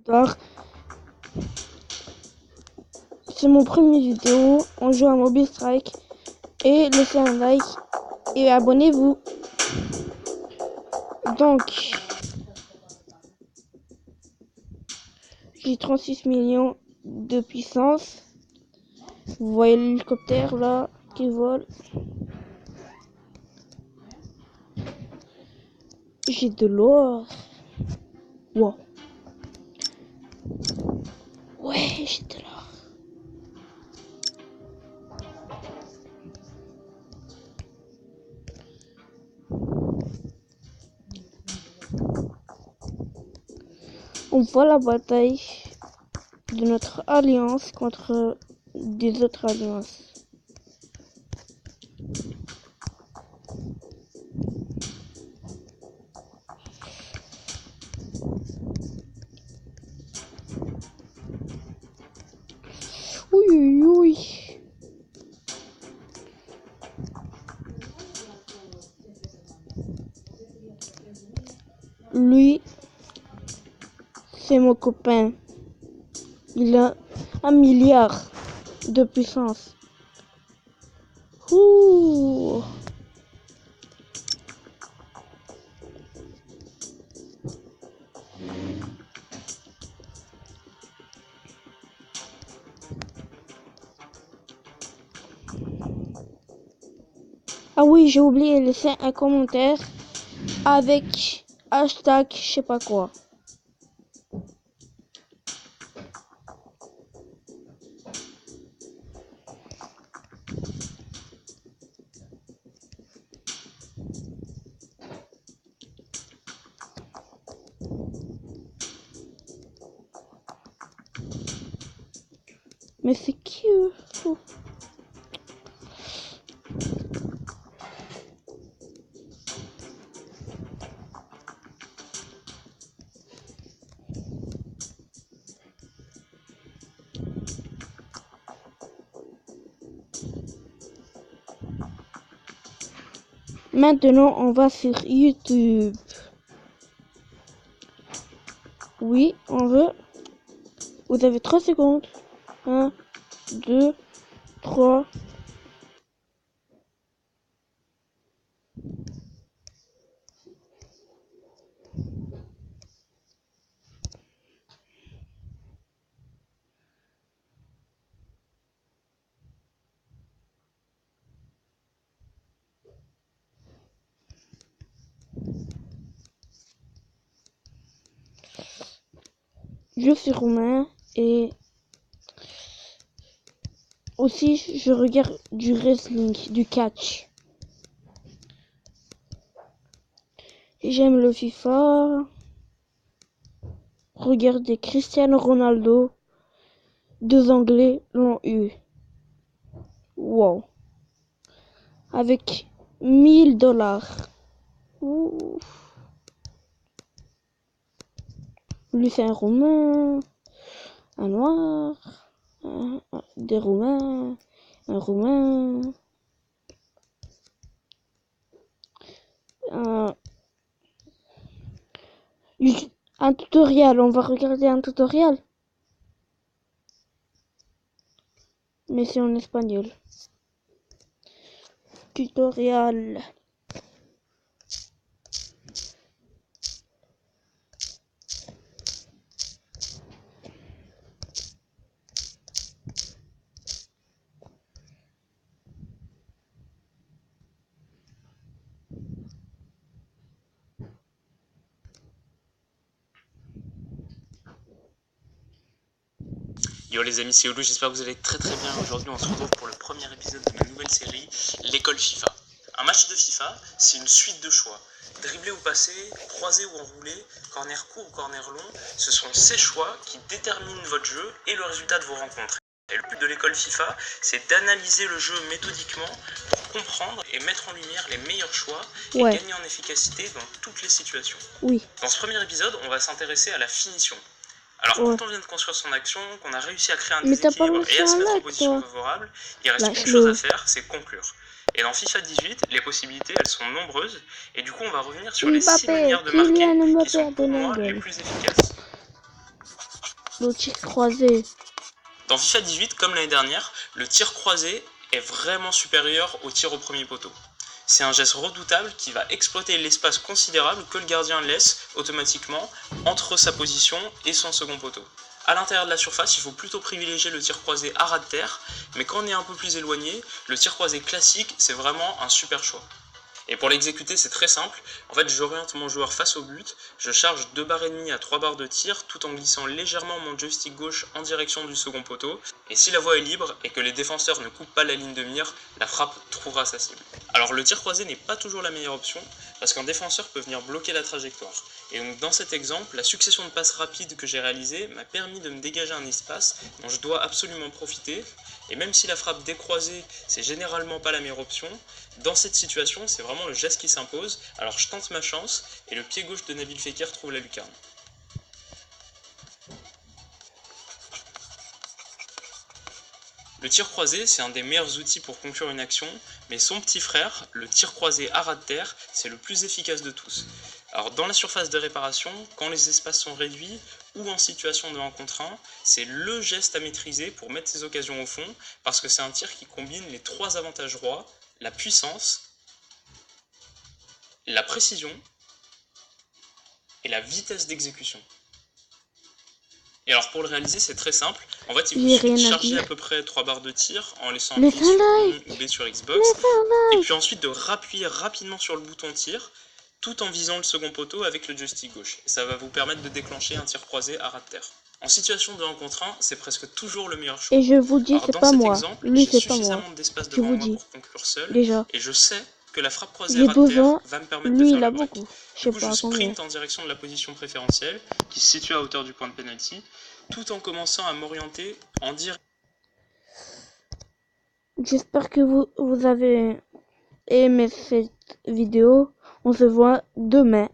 J'adore. C'est mon premier vidéo. On joue à Mobile Strike. Et laissez un like. Et abonnez-vous. Donc, j'ai 36 millions de puissance. Vous voyez l'hélicoptère là qui vole. J'ai de l'or. Wow. Ouais, j'ai de l'or. On voit la bataille de notre alliance contre des autres alliances. Oui, oui, oui. Lui, c'est mon copain. Il a 1 milliard de puissance. Ouh. Ah oui, j'ai oublié de laisser un commentaire avec hashtag je sais pas quoi. Mais c'est qui eux? Oh. Maintenant, on va sur YouTube. Oui, on veut. Vous avez 3 secondes. 1, 2, 3. Je suis roumain et aussi je regarde du wrestling, du catch. J'aime le FIFA. Regardez Cristiano Ronaldo. 2 Anglais l'ont eu. Wow. Avec 1000 $. Ouh. Lui c'est un roumain. Un noir. Des roumains. Un roumain. Un tutoriel. On va regarder un tutoriel. Mais c'est en espagnol. Tutoriel. Yo les amis, c'est Olu, j'espère que vous allez très très bien. Aujourd'hui on se retrouve pour le premier épisode de ma nouvelle série, l'école FIFA. Un match de FIFA, c'est une suite de choix. Dribbler ou passer, croiser ou enrouler, corner court ou corner long, ce sont ces choix qui déterminent votre jeu et le résultat de vos rencontres. Et le but de l'école FIFA, c'est d'analyser le jeu méthodiquement pour comprendre et mettre en lumière les meilleurs choix et gagner en efficacité dans toutes les situations. Oui. Dans ce premier épisode, on va s'intéresser à la finition. Alors, quand on vient de construire son action, qu'on a réussi à créer un déséquilibre et à se mettre en position favorable, il reste une chose à faire, c'est conclure. Et dans FIFA 18, les possibilités, elles sont nombreuses. Et du coup, on va revenir sur les 6 manières de marquer qui sont pour moi les plus efficaces. le tir croisé. Dans FIFA 18, comme l'année dernière, le tir croisé est vraiment supérieur au tir au premier poteau. C'est un geste redoutable qui va exploiter l'espace considérable que le gardien laisse automatiquement entre sa position et son second poteau. À l'intérieur de la surface, il faut plutôt privilégier le tir croisé à ras de terre, mais quand on est un peu plus éloigné, le tir croisé classique, c'est vraiment un super choix. Et pour l'exécuter, c'est très simple. En fait, j'oriente mon joueur face au but, je charge 2 barres et demie à 3 barres de tir tout en glissant légèrement mon joystick gauche en direction du second poteau. Et si la voie est libre et que les défenseurs ne coupent pas la ligne de mire, la frappe trouvera sa cible. Alors le tir croisé n'est pas toujours la meilleure option parce qu'un défenseur peut venir bloquer la trajectoire. Et donc dans cet exemple, la succession de passes rapides que j'ai réalisée m'a permis de me dégager un espace dont je dois absolument profiter. Et même si la frappe décroisée, c'est généralement pas la meilleure option, dans cette situation, c'est vraiment le geste qui s'impose. Alors je tente ma chance et le pied gauche de Nabil Fekir trouve la lucarne. Le tir croisé, c'est un des meilleurs outils pour conclure une action, mais son petit frère, le tir croisé à ras de terre, c'est le plus efficace de tous. Alors dans la surface de réparation, quand les espaces sont réduits ou en situation de 1 contre 1, c'est le geste à maîtriser pour mettre ses occasions au fond, parce que c'est un tir qui combine les 3 avantages rois, la puissance, la précision et la vitesse d'exécution. Et alors pour le réaliser, c'est très simple. En fait, il vous suffit de charger à peu près 3 barres de tir en laissant appuyer sur I ou B sur Xbox. Et puis ensuite de rappuyer rapidement sur le bouton tir, tout en visant le second poteau avec le joystick gauche. Et ça va vous permettre de déclencher un tir croisé à ras de terre. En situation de 1 contre 1, c'est presque toujours le meilleur choix. Et je vous dis, c'est pas moi. Lui, c'est pas moi. J'ai suffisamment d'espace devant moi pour conclure seul. Déjà. Et je sais que la frappe croisée à ras de terre va me permettre de faire le break. Du coup, je sprint en direction de la position préférentielle, qui se situe à hauteur du point de penalty, tout en commençant à m'orienter en direction. J'espère que vous avez aimé cette vidéo. On se voit demain.